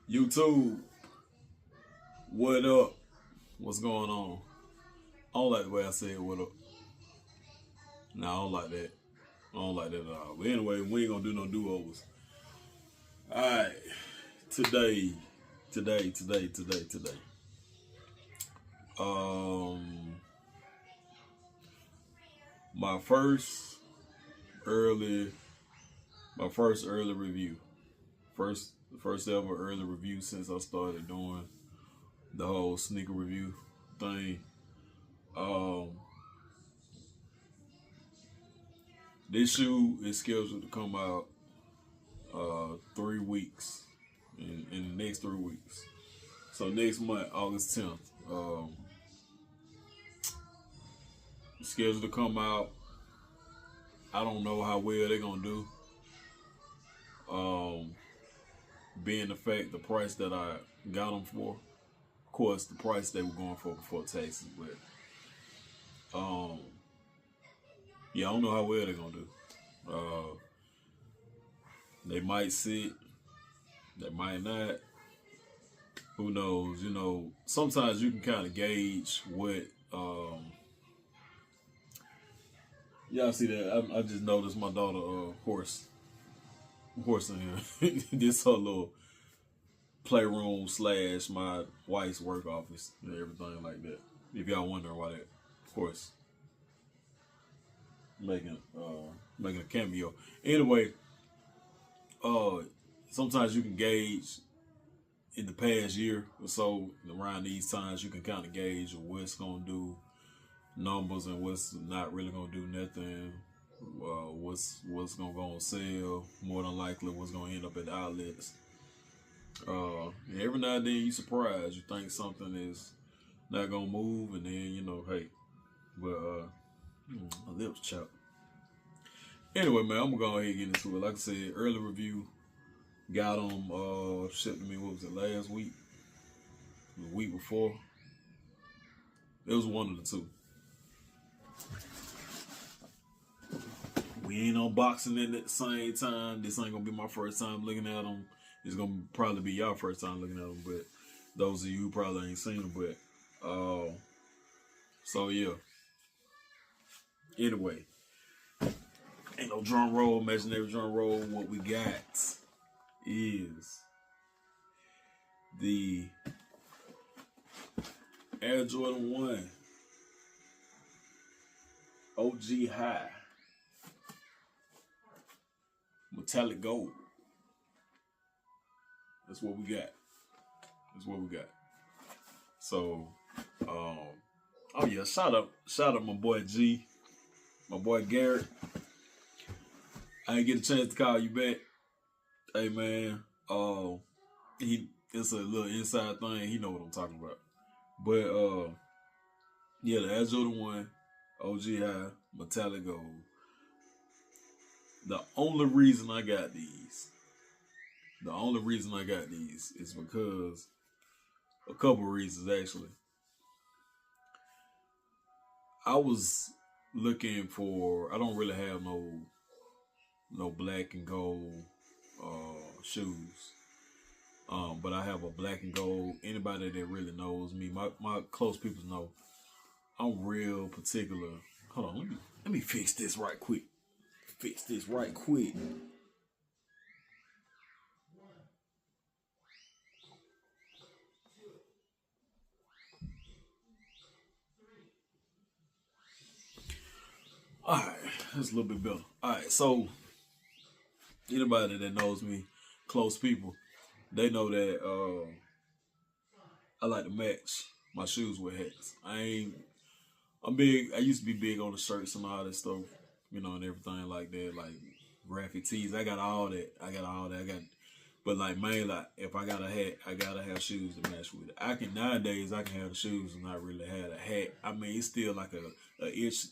YouTube, what up? What's going on? I don't like the way I said what up. Nah, I don't like that. I don't like that at all. But anyway, we ain't gonna do no do-overs. Alright. Today, today. Um my first early my first early review. First ever early review since I started doing the whole sneaker review thing. Um this shoe is scheduled to come out 3 weeks in the next 3 weeks. So next month, August 10th, scheduled to come out. I don't know how well they're gonna do. Um, Being the fact the price that I got them for, of course, the price they were going for before taxes, but yeah, I don't know how well they're gonna do. Uh, they might sit, they might not. Who knows? You know, sometimes you can kind of gauge what. Y'all see that? I just noticed my daughter horse in here. This her little playroom slash my wife's work office and everything like that. If y'all wondering why that, of course, making a cameo. Anyway, uh, sometimes you can gauge in the past year or so around these times you can kind of gauge what's gonna do numbers and what's not really gonna do nothing. What's gonna go on sale? More than likely, what's gonna end up at the outlets. And every now and then you surprised. You think something is not gonna move, and then hey, but my lips chopped. Anyway, man, I'm gonna go ahead and get into it. Like I said, early review got them shipped to me. What was it, last week? The week before? It was one of the two. We ain't unboxing it at the same time. This ain't gonna be my first time looking at them. It's gonna probably be your first time looking at them, but those of you who probably ain't seen them. But so yeah. Anyway, ain't no drum roll, imaginary drum roll. What we got is the Air Jordan 1 OG High metallic gold. That's what we got. So, oh yeah, shout out my boy G, my boy Garrett. I didn't get a chance to call you back. Hey man, it's a little inside thing. He know what I'm talking about. But yeah, the Air Jordan 1 OG High metallic gold. The only reason I got these is because a couple reasons actually. I was looking for. I don't really have no black and gold shoes. But I have a black and gold. Anybody that really knows me, my close people know I'm real particular. Hold on, let me fix this right quick. All right, that's a little bit better. All right, so anybody that knows me, close people, they know that I like to match my shoes with hats. I'm big. I used to be big on the shirts and all that stuff, and everything like that, like graphic tees. I got all that. But like mainly, like, if I got a hat, I gotta have shoes to match with it. Nowadays I can have the shoes and not really have a hat. I mean, it's still like a itch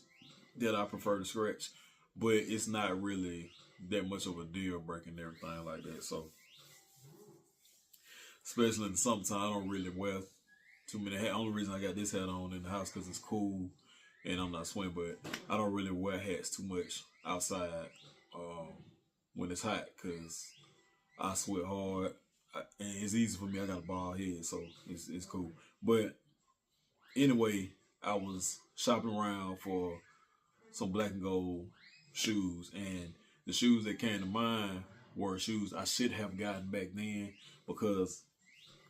that I prefer to scratch, but it's not really that much of a deal breaker and everything like that. So, especially in the summertime, I don't really wear too many hats. Only reason I got this hat on in the house because it's cool and I'm not swimming, but I don't really wear hats too much outside when it's hot because I sweat hard. and it's easy for me. I got a bald head, so it's cool. But anyway, I was shopping around for some black and gold shoes, and the shoes that came to mind were shoes I should have gotten back then because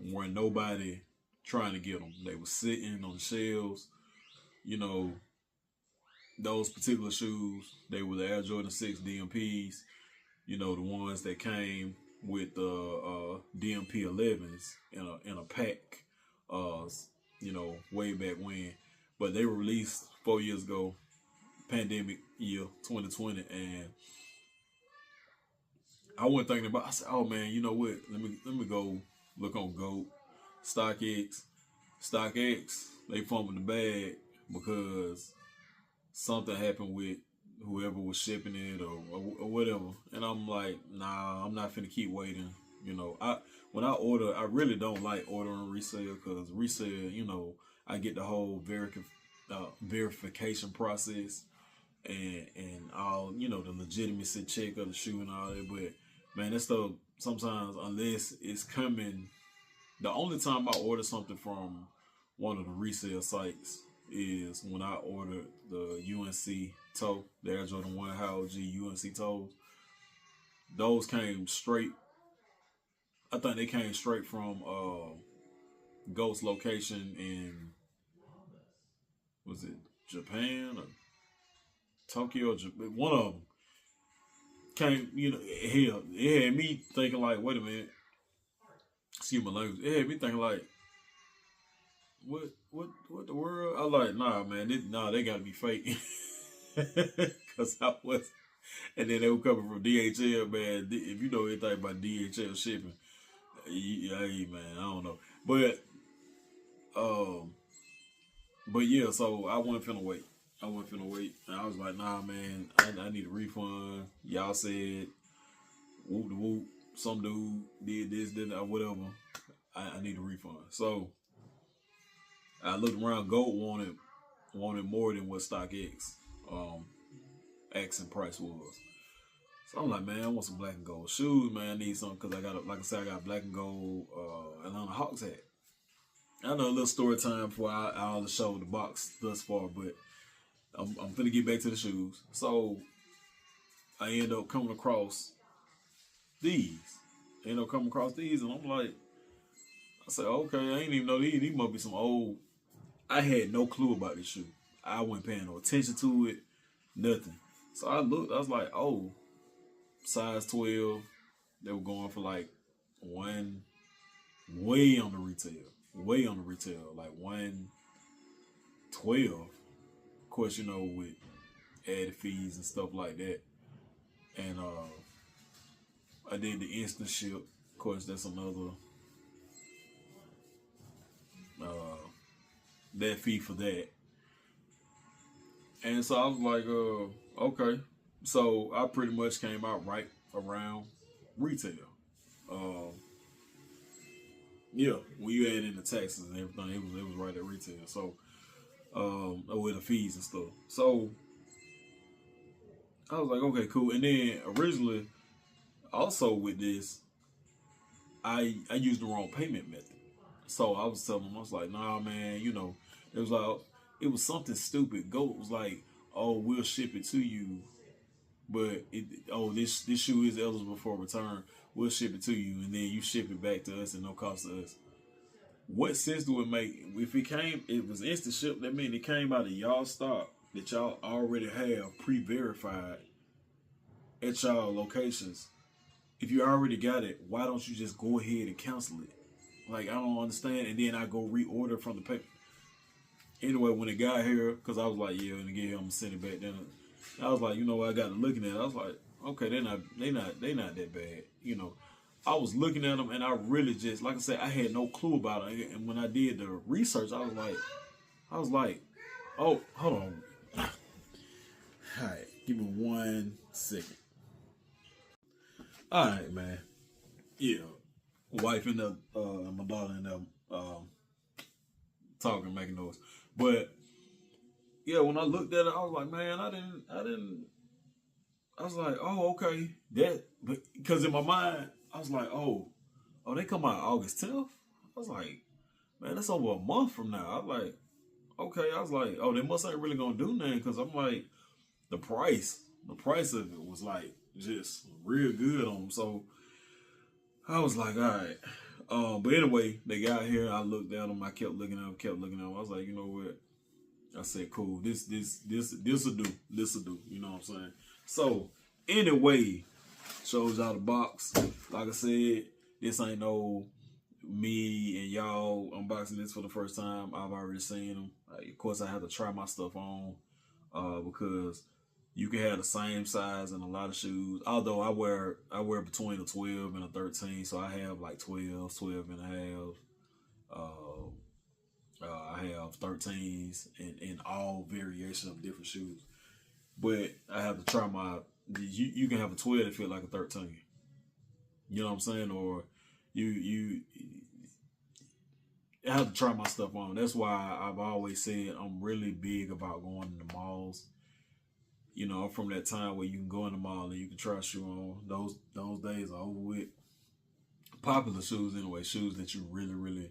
weren't nobody trying to get them. They were sitting on the shelves. You know, those particular shoes, they were the Air Jordan 6 DMPs. You know, the ones that came with the DMP 11s in a pack. You know, way back when, but they were released 4 years ago, pandemic year 2020, and I wasn't thinking about. I said, "Oh man, you know what? Let me go look on GOAT, StockX. They fumbled the bag because something happened with whoever was shipping it or whatever." And I'm like, "Nah, I'm not finna keep waiting." You know, when I order, I really don't like ordering resale because resale, you know, I get the whole verification process and all, you know, the legitimacy check of the shoe and all that. But man, that stuff sometimes, unless it's coming, the only time I order something from one of the resale sites is when I ordered the UNC toe, the Air Jordan 1 High OG UNC toes. Those came straight. I think they came straight from Ghost location in, was it Japan or Tokyo? One of them came. You know, hell, it had me thinking like, wait a minute. Excuse my language. It had me thinking like, what the world? I was like, nah, man, they gotta be fake. Cause I was, and then they were coming from DHL, man. If you know anything about DHL shipping, hey man, I don't know, but yeah. So I wasn't finna wait. And I was like, nah, man, I need a refund. Y'all said whoop de whoop. Some dude did this, did that, whatever. I need a refund. So I looked around. Gold wanted more than what StockX asking price was. So I'm like, man, I want some black and gold shoes, man. I need some because I got, like I said, I got black and gold Atlanta Hawks hat. I know a little story time before I'll show the box thus far, but I'm finna get back to the shoes. So I end up coming across these. And I'm like, I said, okay, I ain't even know these must be some old. I had no clue about this shoe. I wasn't paying no attention to it, nothing. So I looked, I was like, oh, size 12. They were going for like way on the retail, like 112. Of course, you know, with added fees and stuff like that. And I did the instant ship. Of course, that's another that fee for that. And so I was like, okay. So I pretty much came out right around retail. Yeah, when you add in the taxes and everything, it was right at retail. So with the fees and stuff. So I was like, okay, cool. And then originally, also with this, I used the wrong payment method. So I was telling them, I was like, nah, man, you know, it was something stupid. Goat was like, oh, we'll ship it to you, but this shoe is eligible for return. We'll ship it to you, and then you ship it back to us at no cost to us. What sense do it make if it was instant ship? That means it came out of y'all stock that y'all already have pre-verified at y'all locations. If you already got it, why don't you just go ahead and cancel it? Like, I don't understand. And then I go reorder from the paper. Anyway, when it got here, because I was like, yeah, and again, I'm gonna send it back. Then I was like, you know what, I got to looking at it. I was like, okay, they not that bad. You know, I was looking at them and I really just, like I said, I had no clue about it. And when I did the research, I was like, oh, hold on. All right, give me 1 second. All right, man. Yeah, wife and my daughter and them talking, making noise. But yeah, when I looked at it, I was like, man, I didn't. I was like, oh, okay, because in my mind, I was like, oh, Oh, they come out August 10th? I was like, man, that's over a month from now. I was like, okay. I was like, oh, they must ain't really gonna do nothing because I'm like, the price of it was like just real good on them. So I was like, all right. But anyway, they got here. I looked at them. I kept looking at them, I was like, you know what? I said, cool. This'll do. This'll do. You know what I'm saying? So anyway, shows y'all the box. Like I said, this ain't no me and y'all unboxing this for the first time. I've already seen them. Of course, I have to try my stuff on because you can have the same size in a lot of shoes. Although I wear between a 12 and a 13, so I have like 12, 12 and a half. I have 13s in all variation of different shoes. But I have to try my. You can have a 12 that fit like a 13. You know what I'm saying? Or you I have to try my stuff on. That's why I've always said I'm really big about going in the malls. You know, I'm from that time where you can go in the mall and you can try a shoe on. Those days are over with. Popular shoes anyway, shoes that you really,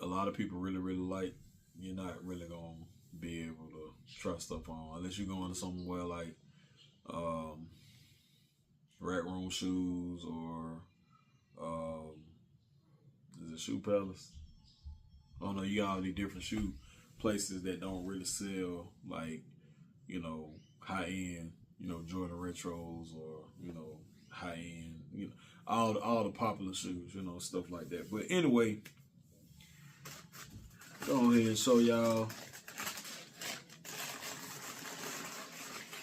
a lot of people really like. You're not really gonna be able to try stuff on unless you go into somewhere like Rack Room Shoes or is it Shoe Palace? Oh no, you got all these different shoe places that don't really sell like, you know, high end, you know, Jordan Retros or, you know, high end, you know, all the popular shoes, you know, stuff like that. But anyway, go ahead and show y'all.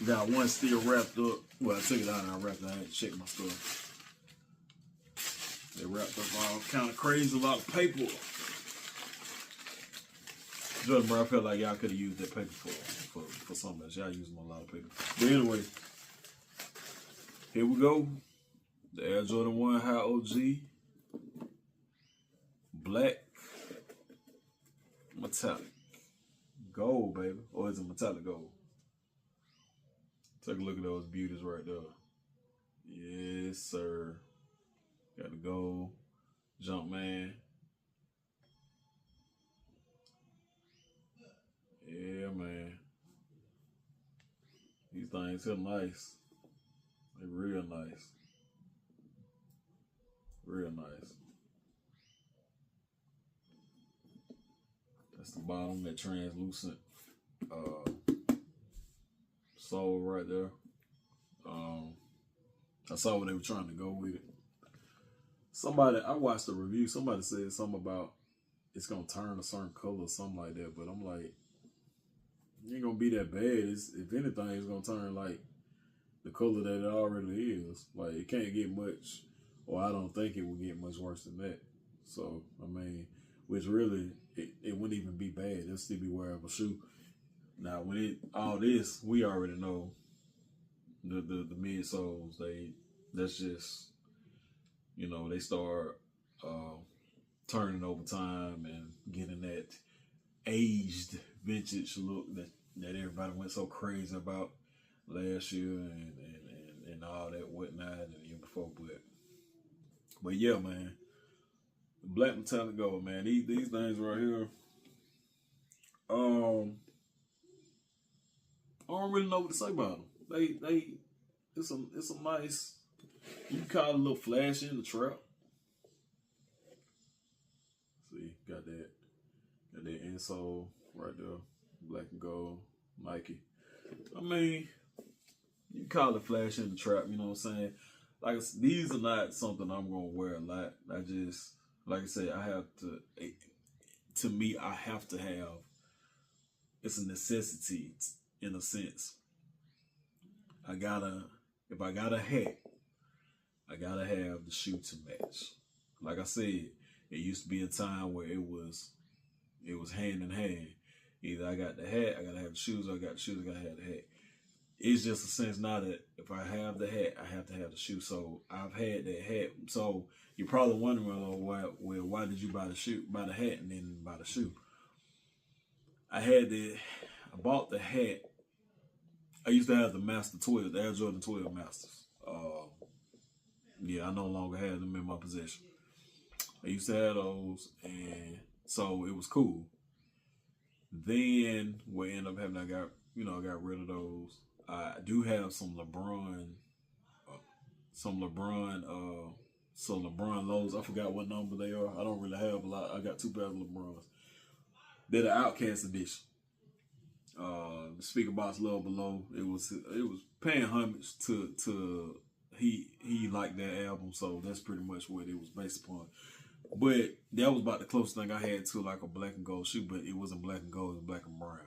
Got one still wrapped up. Well, I took it out and I wrapped it. I had to check my stuff. They wrapped up all kind of crazy, a lot of paper. Jordan, bro, I felt like y'all could have used that paper for something else. Y'all using a lot of paper. But anyway, here we go. The Air Jordan 1 High OG. Black. Metallic. Gold, baby. Or is it metallic gold? Take a look at those beauties right there. Yes, sir. Got the gold. Jumpman. Yeah, man. These things are nice. They're real nice. Real nice. That's the bottom, that translucent sole right there. I saw what they were trying to go with it. I watched a review. Somebody said something about it's gonna turn a certain color or something like that. But I'm like, it ain't gonna be that bad. If anything, it's gonna turn like the color that it already is. Like it can't get much, or I don't think it will get much worse than that. So I mean, which really it wouldn't even be bad. It'll still be wearable shoe. Now when all this, we already know the midsoles. That's just, you know, they start turning over time and getting that aged vintage look that everybody went so crazy about last year and all that whatnot and the year before. But yeah, man, black metallic gold, man. These things right here. I don't really know what to say about them. It's a nice. You can call it a little flashy in the trap. See, got that insole right there, black and gold, Nike. I mean, you can call it flashy in the trap. You know what I'm saying? Like these are not something I'm gonna wear a lot. I just, like I said, I have to. To me, I have to have. It's a necessity in a sense. If I got a hat, I gotta have the shoe to match. Like I said, it used to be a time where it was hand in hand. Either I got the hat, I gotta have the shoes, or I got the shoes, I gotta have the hat. It's just a sense now that if I have the hat, I have to have the shoe. So I've had that hat. So you're probably wondering, why did you buy the hat and then buy the shoe? I bought the hat. I used to have the Master 12, the Air Jordan 12 Masters. Yeah, I no longer have them in my possession. I used to have those, and so it was cool. Then what ended up happening, I got rid of those. I do have some LeBron lows. I forgot what number they are. I don't really have a lot. I got 2 pairs of LeBrons. They're the Outcast edition. The Speaker Box Love Below. It was paying homage to he liked that album, so that's pretty much what it was based upon. But that was about the closest thing I had to like a black and gold shoe, but it wasn't black and gold, it was black and brown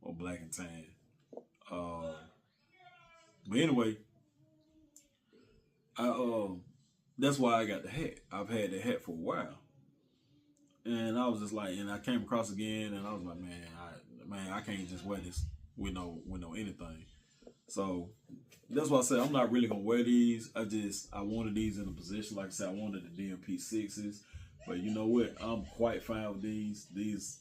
or black and tan. But anyway, that's why I got the hat. I've had that hat for a while. And I was just like, and I came across again, and I was like, man, I can't just wear this with no anything. So that's why I said I'm not really gonna wear these. I wanted these in a position. Like I said, I wanted the DMP 6s, but you know what? I'm quite fine with these. These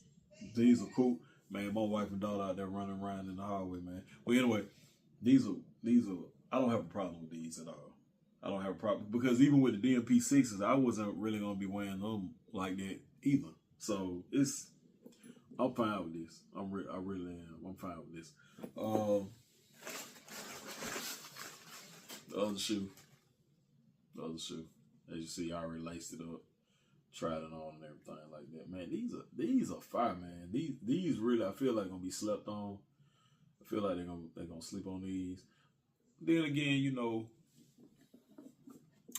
are cool, man. My wife and daughter out there running around in the hallway, man. But anyway, these are. I don't have a problem with these at all. I don't have a problem because even with the DMP 6s, I wasn't really gonna be wearing them like that either. So I'm fine with this. I really am. I'm fine with this. The other shoe. As you see, I already laced it up, tried it on and everything like that. Man, these are fire, man. These really, I feel like gonna be slept on. I feel like they're gonna sleep on these. Then again, you know,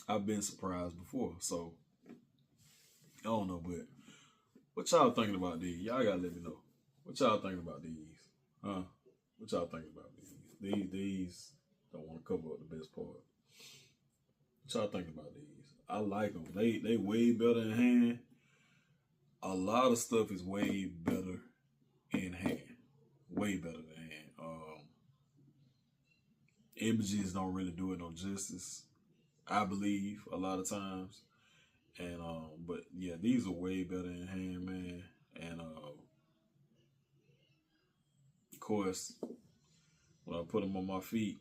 I've been surprised before, so I don't know, but what y'all thinking about these? Y'all gotta let me know. What y'all thinking about these? Huh? What y'all thinking about these? These don't want to cover up the best part. What y'all thinking about these? I like them. They way better in hand. A lot of stuff is way better in hand. Way better than hand. Images don't really do it no justice, I believe, a lot of times. And but yeah, these are way better in hand, man. And of course, when I put them on my feet,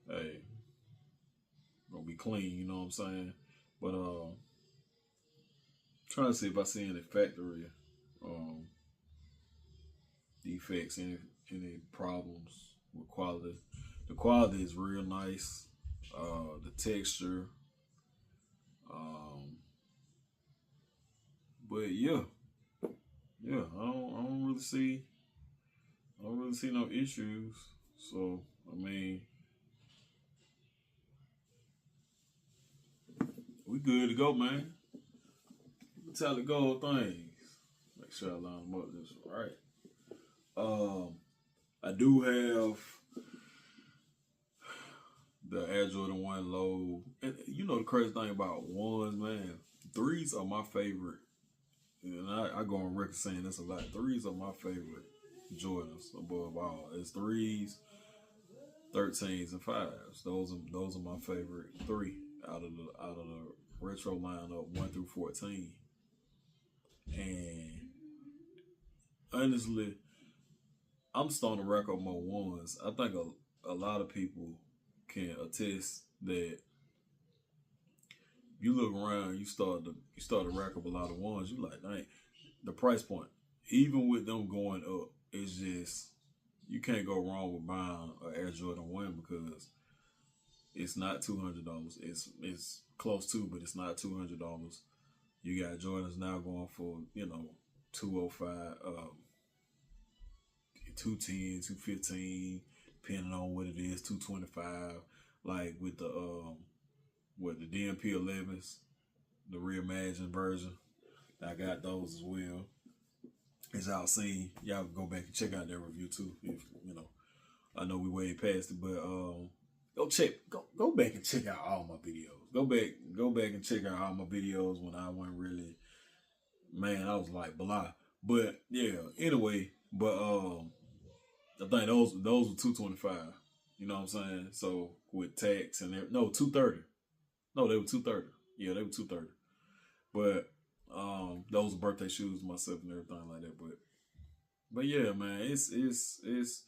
hey, gonna be clean, you know what I'm saying? But trying to see if I see any factory defects, any problems with quality. The quality is real nice. The texture. But yeah, I don't really see no issues. So I mean, we good to go, man. Metallic gold things. Make sure I line them up this right. I do have the Air Jordan 1 low. And you know the crazy thing about ones, man, 3s are my favorite. And I go on record saying this a lot. 3s are my favorite Jordans above all. It's 3s, 13s, and 5s. Those are my favorite 3 out of the retro lineup 1 through 14. And honestly, I'm starting to rack up my ones. I think a lot of people can attest that you look around, you start to rack up a lot of ones. You like, dang, the price point, even with them going up, it's just you can't go wrong with buying an Air Jordan 1 because it's not $200. It's close to, but it's not $200. You got Jordans now going for, you know, $205, $210, $215, depending on what it is, $225. Like with the DMP 11s, the reimagined version, I got those as well. As y'all seen, y'all go back and check out that review too. If you know, I know we way past it, but go back and check out all my videos. Go back and check out all my videos when I wasn't really, man, I was like blah. But yeah, anyway, but I think those were $225. You know what I'm saying? So with tax and no $230. No, they were $230. Yeah, they were $230. But those are birthday shoes myself and everything like that. But yeah, man, it's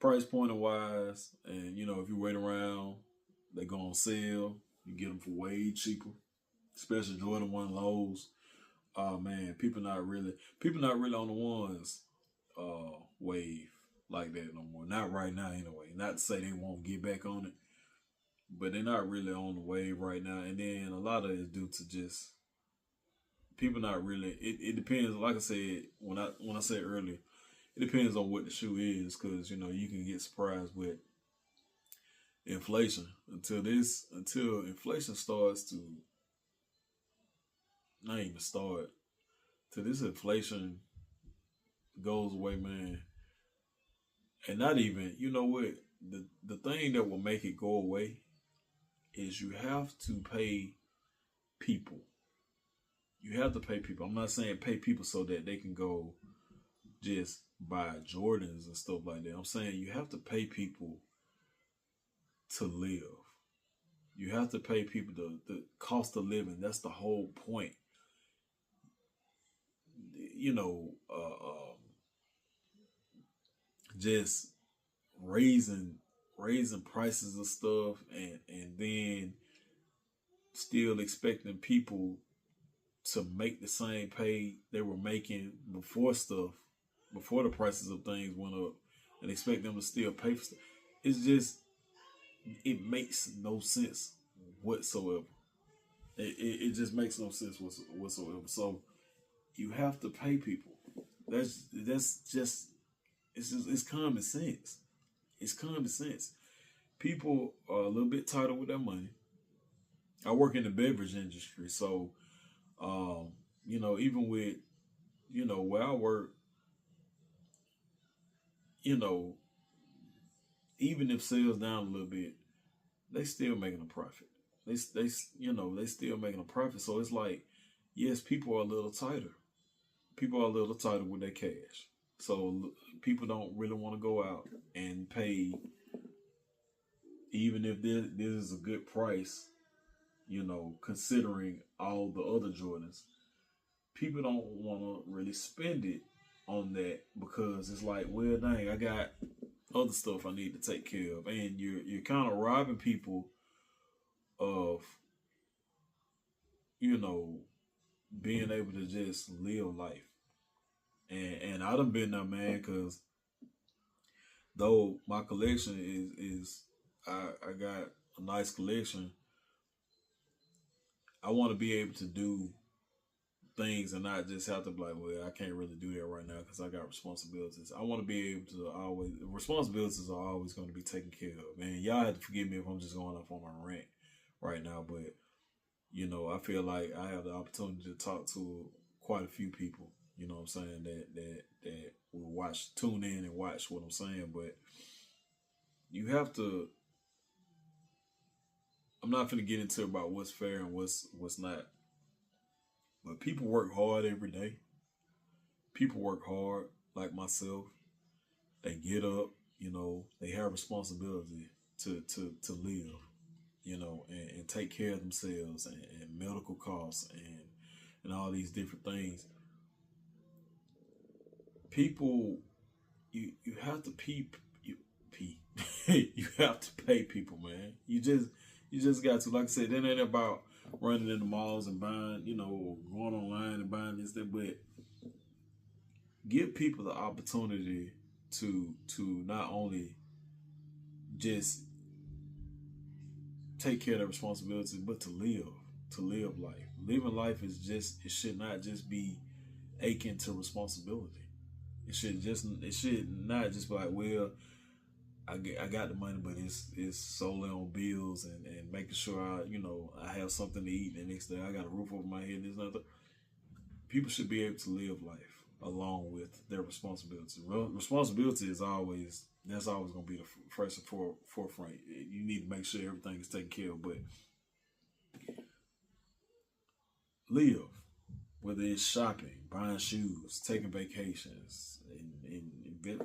price point wise, and you know if you wait around, they go on sale. You get them for way cheaper. especially Jordan 1 lows. Oh man, people not really on the ones wave like that no more. Not right now anyway. Not to say they won't get back on it, but they're not really on the wave right now. And then a lot of it is due to just people not really. It depends. Like I said when I said earlier, it depends on what the shoe is, because you can get surprised with inflation until inflation starts to not even start till this inflation goes away, man. And not even, you know what, the thing that will make it go away is you have to pay people. You have to pay people. I'm not saying pay people so that they can go just buy Jordans and stuff like that. I'm saying you have to pay people to live. You have to pay people the cost of living. That's the whole point. Just raising prices of stuff, and then still expecting people to make the same pay they were making before the prices of things went up, and expect them to still pay for stuff. It makes no sense whatsoever. It just makes no sense whatsoever. So you have to pay people. It's common sense. It's common sense. People are a little bit tighter with their money. I work in the beverage industry, so even with where I work, you know, even if sales down a little bit, they still making a profit. They still making a profit. So it's like, yes, people are a little tighter. People are a little tighter with their cash. So people don't really want to go out and pay, even if this is a good price, considering all the other Jordans. People don't want to really spend it on that, because it's like, well, dang, I got other stuff I need to take care of, and you're kind of robbing people of, being able to just live life. And I done been there, man, because though my collection is I got a nice collection, I want to be able to do things and not just have to be like, well, I can't really do that right now because I got responsibilities. I want to be able to always, responsibilities are always going to be taken care of. Man, y'all have to forgive me if I'm just going off on my rant right now, but I feel like I have the opportunity to talk to quite a few people, you know what I'm saying, that will tune in and watch what I'm saying. But you have to, I'm not going to get into about what's fair and what's not, but people work hard every day. People work hard, like myself. They get up, they have responsibility to live, and take care of themselves, and medical costs, and all these different things. People, you have to you have to pay people, man. You just got to, like I said, that ain't about running in the malls and buying, or going online and buying this, that, but give people the opportunity to not only just take care of their responsibilities, but to live life. Living life it should not just be aching to responsibility. It should not just be like, well, I got the money, but it's solely on bills and making sure I have something to eat. And the next day I got a roof over my head. And there's nothing. People should be able to live life along with their responsibility. Responsibility is always going to be the first and forefront. You need to make sure everything is taken care of, but live. Whether it's shopping, buying shoes, taking vacations, and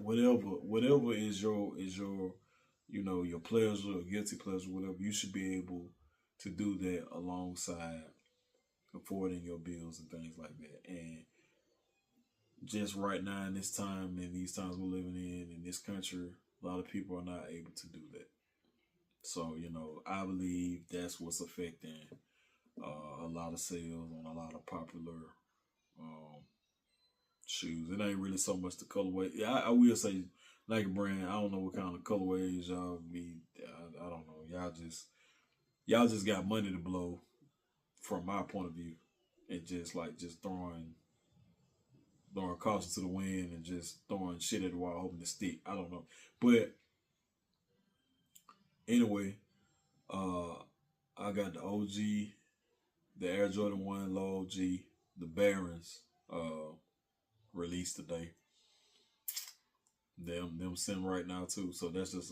whatever is your your pleasure or guilty pleasure, whatever, you should be able to do that alongside affording your bills and things like that. And just right now in this time, in these times we're living in this country, a lot of people are not able to do that. So I believe that's what's affecting a lot of sales on a lot of popular um, shoes. It ain't really so much the colorway. Yeah, I will say Nike brand. I don't know what kind of colorways y'all be. I don't know. Y'all just got money to blow from my point of view, and just throwing caution to the wind and just throwing shit at the wall hoping to stick. I don't know, but anyway, I got the OG, the Air Jordan 1 Low OG, the Barons released today. Them sitting right now too. So that's just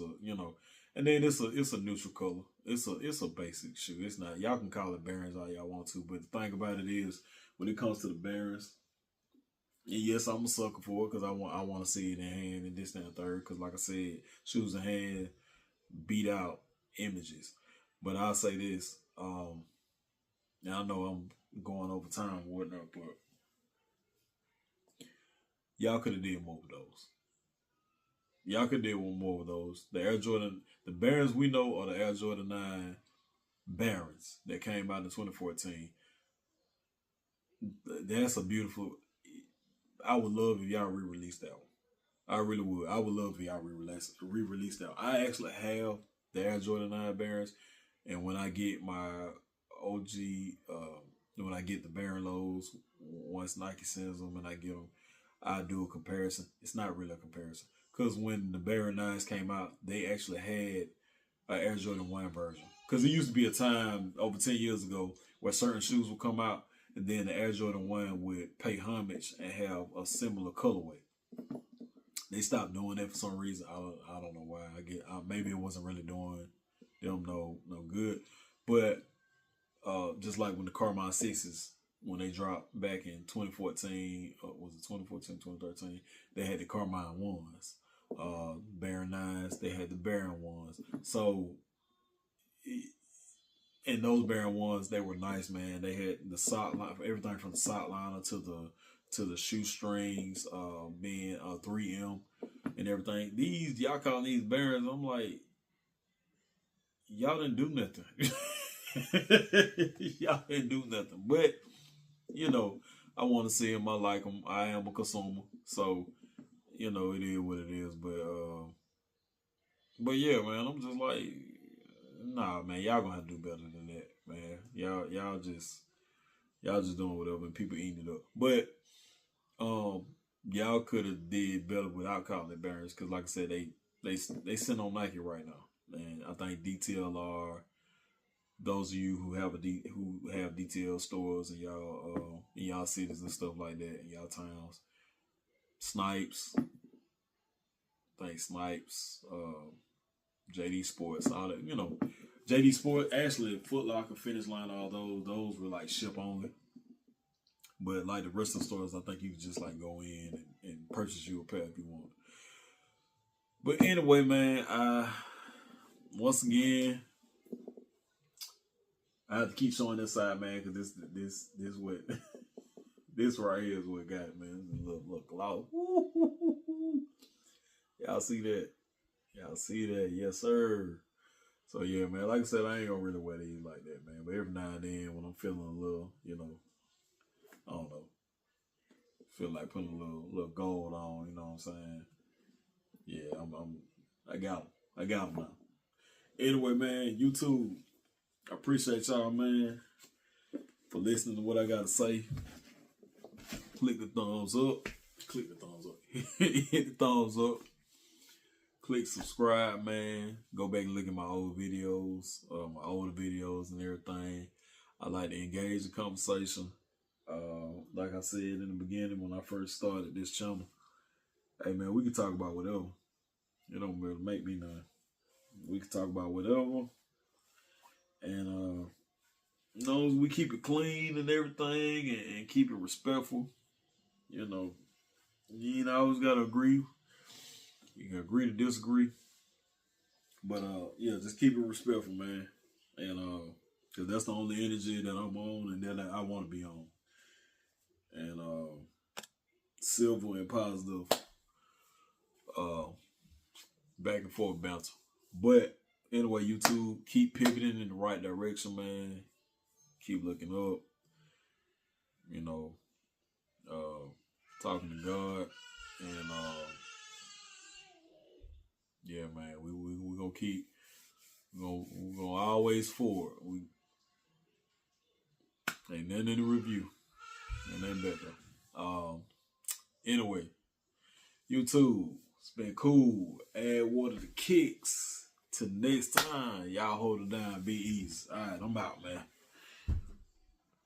and then it's a neutral color. It's a basic shoe. It's not, y'all can call it Barons all y'all want to, but the thing about it is when it comes to the Barons, and yes, I'm a sucker for it because I want to see it in hand and this and that third. Because like I said, shoes in hand beat out images. But I'll say this, now I know I'm going over time and whatnot, but y'all could have did more with those. Y'all could have did more with those. The Air Jordan, the Barons we know are the Air Jordan 9 Barons that came out in 2014. That's a beautiful. I would love if y'all re-release that one. I really would. I would love if y'all re-release that one. I actually have the Air Jordan 9 Barons, and when I get my OG, when I get the Baron lows, once Nike sends them and I get them, I do a comparison. It's not really a comparison because when the Baron 9s came out, they actually had an Air Jordan 1 version. Because it used to be a time over 10 years ago where certain shoes would come out and then the Air Jordan 1 would pay homage and have a similar colorway. They stopped doing that for some reason. I don't know why. Maybe it wasn't really doing them no good. But just like when the Carmine 6s, when they dropped back in 2014, was it 2014, 2013, they had the Carmine 1s. Baron 9s, they had the Baron 1s. So, and those Baron 1s, they were nice, man. They had the sock line, everything from the sock liner to the shoestrings, being 3M and everything. These, y'all calling these Barons, I'm like, y'all didn't do nothing. Y'all didn't do nothing. But, I want to see them. I like them. I am a consumer. So, it is what it is. But yeah, man, I'm just like, nah, man, y'all gonna have to do better than that, man. Y'all just doing whatever and people eating it up. But y'all could have did better without calling it Barons, because like I said, they send on Nike right now, and I think DTLR. Those of you who have DTL stores in y'all cities and stuff like that, in y'all towns, Snipes, JD Sports, all that, JD Sports, actually Foot Locker, Finish Line, all those were like ship only. But like the rest of the stores, I think you can just like go in and purchase you a pair if you want. But anyway, man, once again, I have to keep showing this side, man, because this what this right here is what got it, man. Look, gloss. Y'all see that? Y'all see that? Yes, sir. So yeah, man. Like I said, I ain't gonna really wear these like that, man. But every now and then, when I'm feeling a little, I don't know, feel like putting a little gold on. You know what I'm saying? Yeah, I got them. I got them now. Anyway, man, YouTube. I appreciate y'all, man, for listening to what I got to say. Click the thumbs up. Click the thumbs up. Hit the thumbs up. Click subscribe, man. Go back and look at my old videos, my older videos and everything. I like to engage the conversation. Like I said in the beginning when I first started this channel, hey, man, we can talk about whatever. It don't really make me none. We can talk about whatever. And we keep it clean and everything and keep it respectful. You always gotta agree. You can agree to disagree. But yeah, just keep it respectful, man. And cause that's the only energy that I'm on and that I wanna be on. And civil and positive back and forth banter. But anyway, YouTube, keep pivoting in the right direction, man. keep looking up, you know, talking to God, and yeah, man, we gonna keep, we gonna always forward. We ain't nothing in the review, ain't nothing better. Anyway, YouTube, it's been cool. Add water to kicks. Till next time, y'all hold it down. Be easy. All right, I'm out, man.